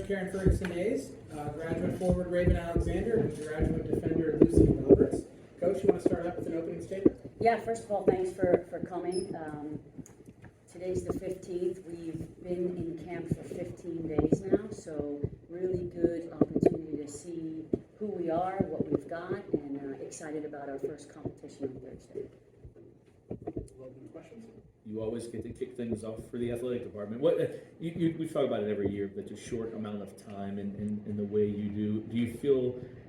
Karen Ferguson-Hayes, graduate forward Raven Alexander, and graduate defender Lucy Roberts. Coach, you want to start out with an opening statement? Yeah, first of all, thanks for coming. Today's the 15th. We've been in camp for 15 days now, so really good opportunity to see who we are, what we've got, and excited about our first competition on Thursday. Questions? You always get to kick things off for the athletic department. What we talk about it every year, but a short amount of time and the way you do.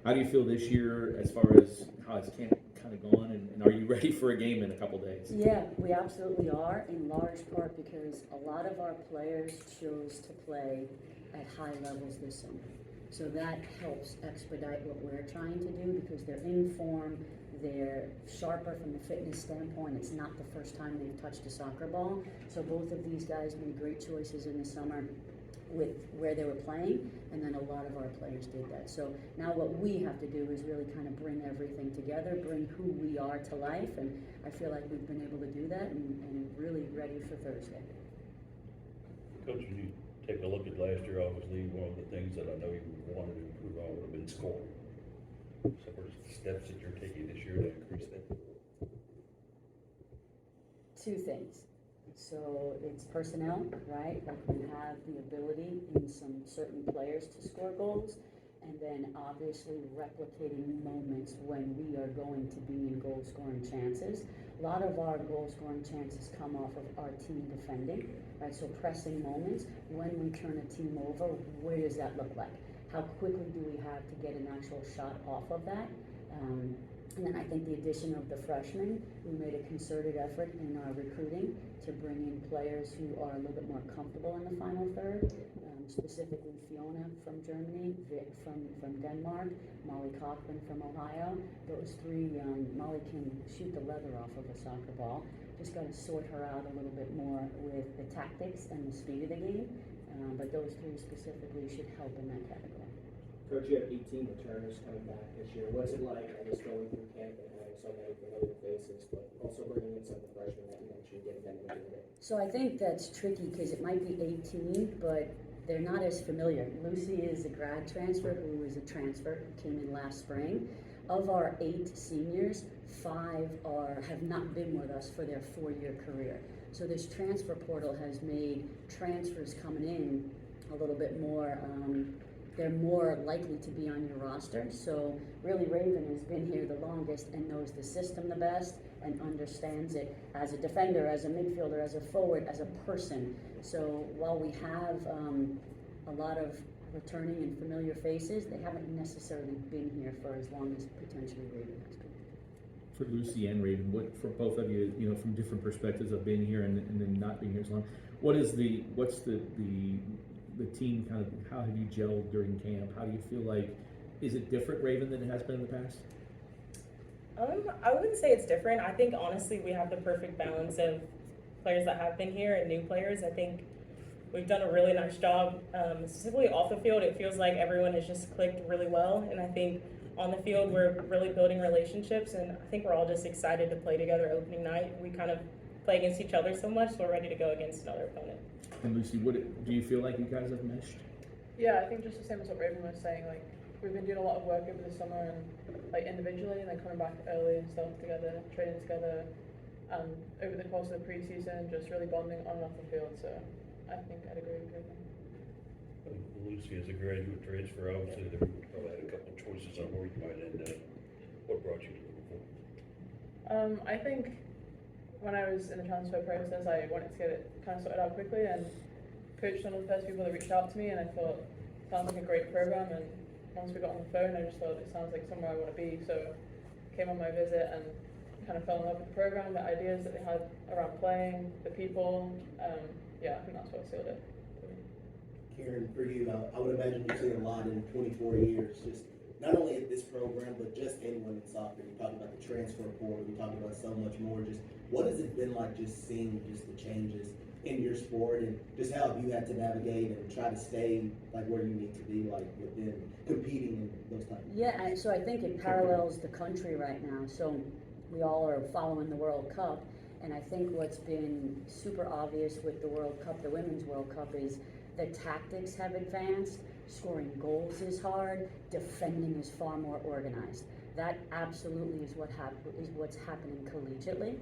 How do you feel this year as far as how it's kind of gone, and are you ready for a game in a couple days? Yeah, we absolutely are, in large part because a lot of our players chose to play at high levels this summer. So that helps expedite what we're trying to do because they're in form, they're sharper from the fitness standpoint. It's not the first time they've touched a soccer ball. So both of these guys made great choices in the summer with where they were playing, and then a lot of our players did that. So now what we have to do is really kind of bring everything together, bring who we are to life, and I feel like we've been able to do that and really ready for Thursday. Coach, when you take a look at last year, obviously one of the things that I know you wanted to improve on would have been scoring. So what are the steps that you're taking this year to increase that? Two things. So it's personnel, right? Like we have the ability in some certain players to score goals, and then obviously replicating moments when we are going to be in goal scoring chances. A lot of our goal scoring chances come off of our team defending, right? So pressing moments, when we turn a team over, what does that look like? How quickly do we have to get an actual shot off of that? And then I think the addition of the freshmen, we made a concerted effort in our recruiting to bring in players who are a little bit more comfortable in the final third, specifically Fiona from Germany, Vic from Denmark, Molly Cochran from Ohio. Those three, Molly can shoot the leather off of a soccer ball. Just got to sort her out a little bit more with the tactics and the speed of the game, but those three specifically should help in that category. Coach, you have 18 returners coming back this year. What's it like, I guess, going through camp and having so many familiar faces, but also bringing in some of the freshmen that you mentioned, getting them into it? So I think that's tricky because it might be 18, but they're not as familiar. Lucy is a grad transfer who is a transfer who came in last spring. Of our 8 seniors, 5 have not been with us for their 4-year career. So this transfer portal has made transfers coming in a little bit more. They're more likely to be on your roster. So really Raven has been here the longest and knows the system the best and understands it as a defender, as a midfielder, as a forward, as a person. So while we have a lot of returning and familiar faces, they haven't necessarily been here for as long as potentially Raven has been. For Lucy and Raven, what for both of you, from different perspectives of being here and then not being here as long, what's the team kind of, how have you gelled during camp? How do you feel like, is it different, Raven, than it has been in the past? I wouldn't say it's different. I think honestly we have the perfect balance of players that have been here and new players. I think we've done a really nice job, specifically off the field. It feels like everyone has just clicked really well, and I think on the field we're really building relationships, and I think we're all just excited to play together opening night. We kind of play against each other so much, so we're ready to go against another opponent. And Lucy, do you feel like you guys have meshed? Yeah, I think just the same as what Raven was saying, like we've been doing a lot of work over the summer and like individually and then coming back early and stuff together, training together, over the course of the preseason, just really bonding on and off the field. So I think I'd agree with Raven. Lucy, as a graduate transfer, obviously there probably had a couple of choices on where you might end up. What brought you to Louisville? I think when I was in the transfer process, I wanted to get it kind of sorted out quickly, and Coach was one of the first people that reached out to me, and I thought it sounds like a great program. And once we got on the phone, I just thought it sounds like somewhere I want to be. So I came on my visit and kind of fell in love with the program, the ideas that they had around playing, the people. Yeah, I think that's what sealed it. Karen, for you, I would imagine you've seen a lot in 24 years, just not only at this program, but just in women's soccer. You talked about the transfer portal, you talked about so much more. Just what has it been like just seeing just the changes in your sport, and just how have you had to navigate and try to stay like where you need to be, like within competing in those types of Yeah, and so I think it parallels the country right now. So we all are following the World Cup, and I think what's been super obvious with the World Cup, the Women's World Cup, is the tactics have advanced. Scoring goals is hard, defending is far more organized. That absolutely is what's happening collegiately,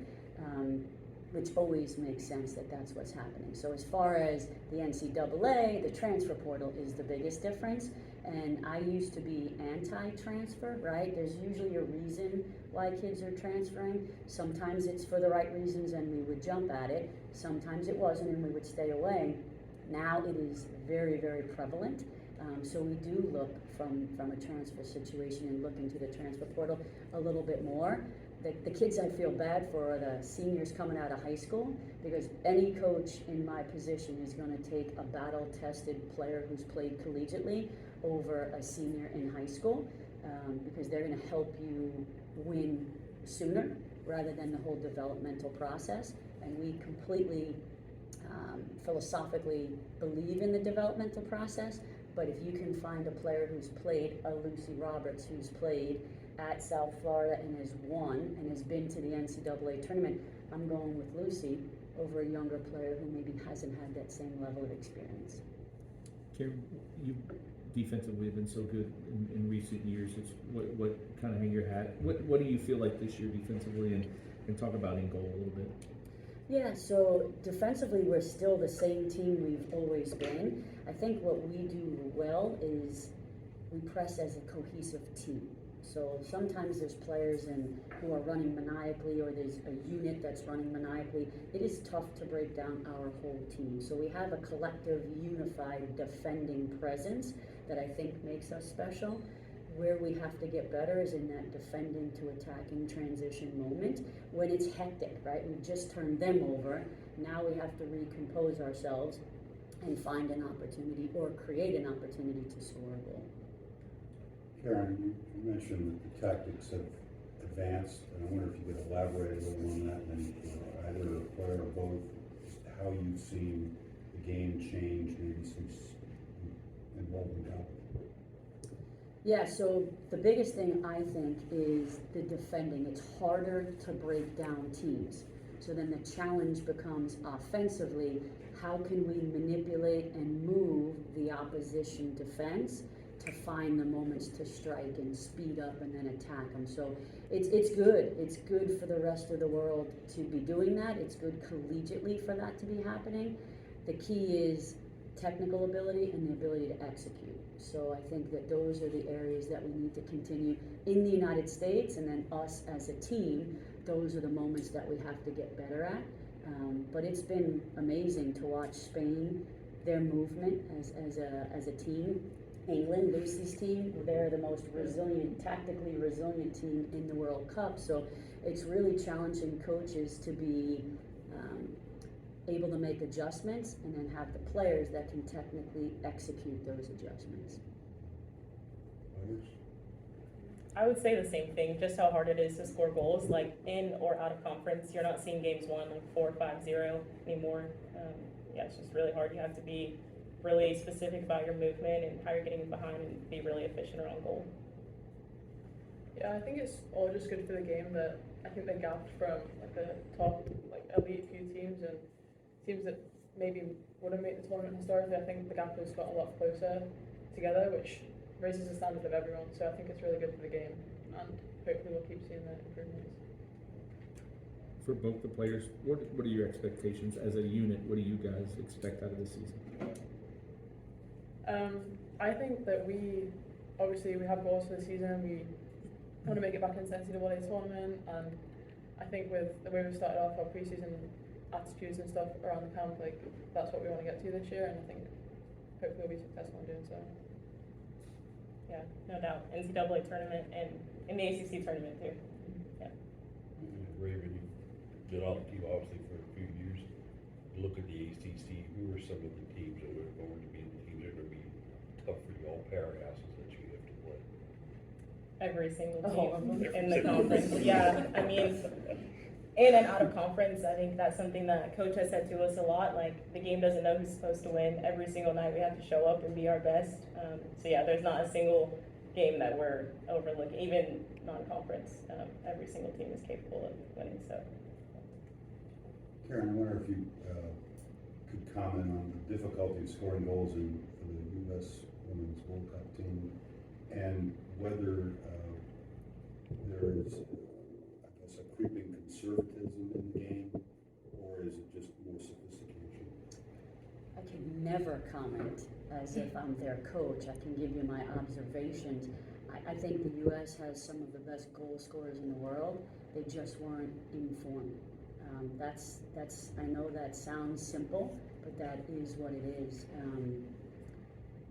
which always makes sense that that's what's happening. So as far as the NCAA, the transfer portal is the biggest difference. And I used to be anti-transfer, right? There's usually a reason why kids are transferring. Sometimes it's for the right reasons and we would jump at it. Sometimes it wasn't and we would stay away. Now it is very, very prevalent. So we do look from a transfer situation and look into the transfer portal a little bit more. The kids I feel bad for are the seniors coming out of high school, because any coach in my position is going to take a battle-tested player who's played collegiately over a senior in high school, because they're going to help you win sooner rather than the whole developmental process. And we completely philosophically believe in the developmental process, but if you can find a player who's played, a Lucy Roberts who's played at South Florida and has won and has been to the NCAA tournament, I'm going with Lucy over a younger player who maybe hasn't had that same level of experience. Karen, you defensively have been so good in recent years. It's what kind of hang your hat? What do you feel like this year defensively, and talk about in goal a little bit? Yeah, so defensively we're still the same team we've always been. I think what we do well is we press as a cohesive team. So sometimes there's players who are running maniacally, or there's a unit that's running maniacally. It is tough to break down our whole team. So we have a collective, unified, defending presence that I think makes us special. Where we have to get better is in that defending to attacking transition moment when it's hectic, right? We just turned them over. Now we have to recompose ourselves and find an opportunity or create an opportunity to score a goal. Karen, you mentioned that the tactics have advanced, and I wonder if you could elaborate a little on that, and either a player or both, just how you've seen the game change maybe since involving Cal. Yeah, so the biggest thing I think is the defending. It's harder to break down teams. So then the challenge becomes offensively, how can we manipulate and move the opposition defense to find the moments to strike and speed up and then attack them. So it's good. It's good for the rest of the world to be doing that. It's good collegiately for that to be happening. The key is technical ability and the ability to execute. So I think that those are the areas that we need to continue in the United States, and then us as a team, those are the moments that we have to get better at. But it's been amazing to watch Spain, their movement as a team. England, Lucy's team, they're the most resilient, tactically resilient team in the World Cup. So it's really challenging coaches to be able to make adjustments and then have the players that can technically execute those adjustments. I would say the same thing, just how hard it is to score goals, like in or out of conference. You're not seeing games won like 4-5-0 anymore. Yeah, it's just really hard. You have to be really specific about your movement and how you're getting behind and be really efficient around goal. Yeah, I think it's all just good for the game that I think the gap from like the top elite few teams and teams that maybe wouldn't make the tournament historically, I think the gap has got a lot closer together, which raises the standard of everyone. So I think it's really good for the game, and hopefully we'll keep seeing the improvements. For both the players, what are your expectations as a unit? What do you guys expect out of the season? I think that we have goals for the season. We want to make it back into the NCAA tournament, and I think with the way we started off our preseason attitudes and stuff around the camp, like that's what we want to get to this year, and I think hopefully we'll be successful in doing so. Yeah, no doubt. NCAA tournament and in the ACC tournament too. Yeah. Raven, you've been on the team obviously for a few years. Look at the ACC. Who are some of the teams that are going to be the teams that are going to be tough for you, all powerhouses that you have to play? Every single team in the conference. Yeah, I mean, in and out of conference, I think that's something that Coach has said to us a lot. Like, the game doesn't know who's supposed to win. Every single night we have to show up and be our best. So yeah, there's not a single game that we're overlooking, even non-conference. Every single team is capable of winning. So. Karen, I wonder if you could comment on the difficulty of scoring goals for the U.S. Women's World Cup team, and whether there is, I guess, a creeping conservatism in the game, or is it just more sophistication? I can never comment as if I'm their coach. I can give you my observations. I think the U.S. has some of the best goal scorers in the world. They just weren't in form. I know that sounds simple, but that is what it is.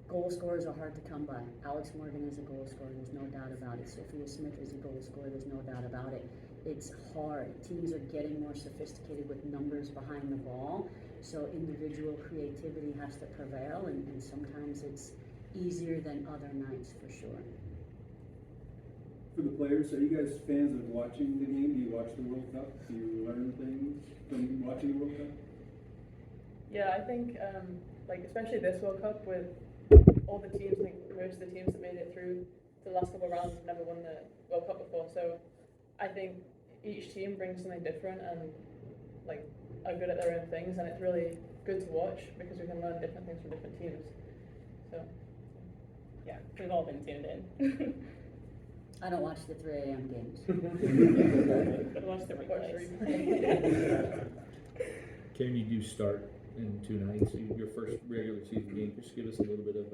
Goal scorers are hard to come by. Alex Morgan is a goal scorer, there's no doubt about it. Sophia Smith is a goal scorer, there's no doubt about it. It's hard. Teams are getting more sophisticated with numbers behind the ball, so individual creativity has to prevail, and sometimes it's easier than other nights, for sure. For the players, are you guys fans of watching the game? Do you watch the World Cup? Do you learn things from watching the World Cup? Yeah, I think like especially this World Cup with all the teams, I think most of the teams that made it through to the last couple of rounds have never won the World Cup before. So I think each team brings something different and like are good at their own things, and it's really good to watch because we can learn different things from different teams. So Yeah, we've all been tuned in. I don't watch the 3 a.m. games. Watch the watch the replays. replay. Karen, you do start in 2 nights, your first regular season game. Just give us a little bit of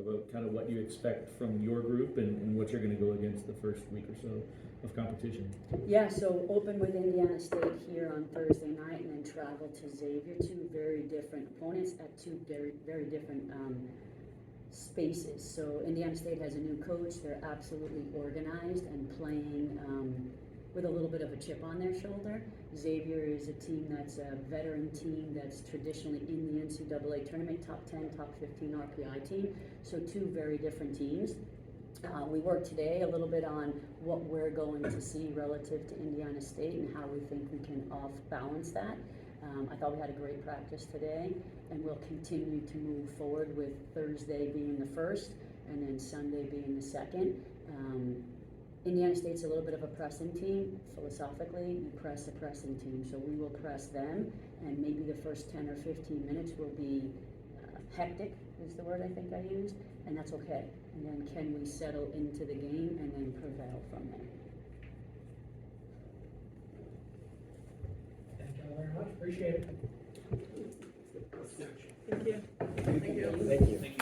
a kind of what you expect from your group and what you're going to go against the first week or so of competition. Yeah, so open with Indiana State here on Thursday night, and then travel to Xavier. 2 very different opponents at 2 very, very different spaces. So Indiana State has a new coach. They're absolutely organized and playing with a little bit of a chip on their shoulder. Xavier is a team that's a veteran team that's traditionally in the NCAA tournament, top 10, top 15 RPI team. So 2 very different teams. We worked today a little bit on what we're going to see relative to Indiana State and how we think we can off-balance that. I thought we had a great practice today, and we'll continue to move forward with Thursday being the first and then Sunday being the second. Indiana State's a little bit of a pressing team. Philosophically, you press a pressing team, so we will press them, and maybe the first 10 or 15 minutes will be hectic, is the word I think I used, and that's okay. And then can we settle into the game and then prevail from there? Thank you all very much, appreciate it. Thank you. Thank you. Thank you.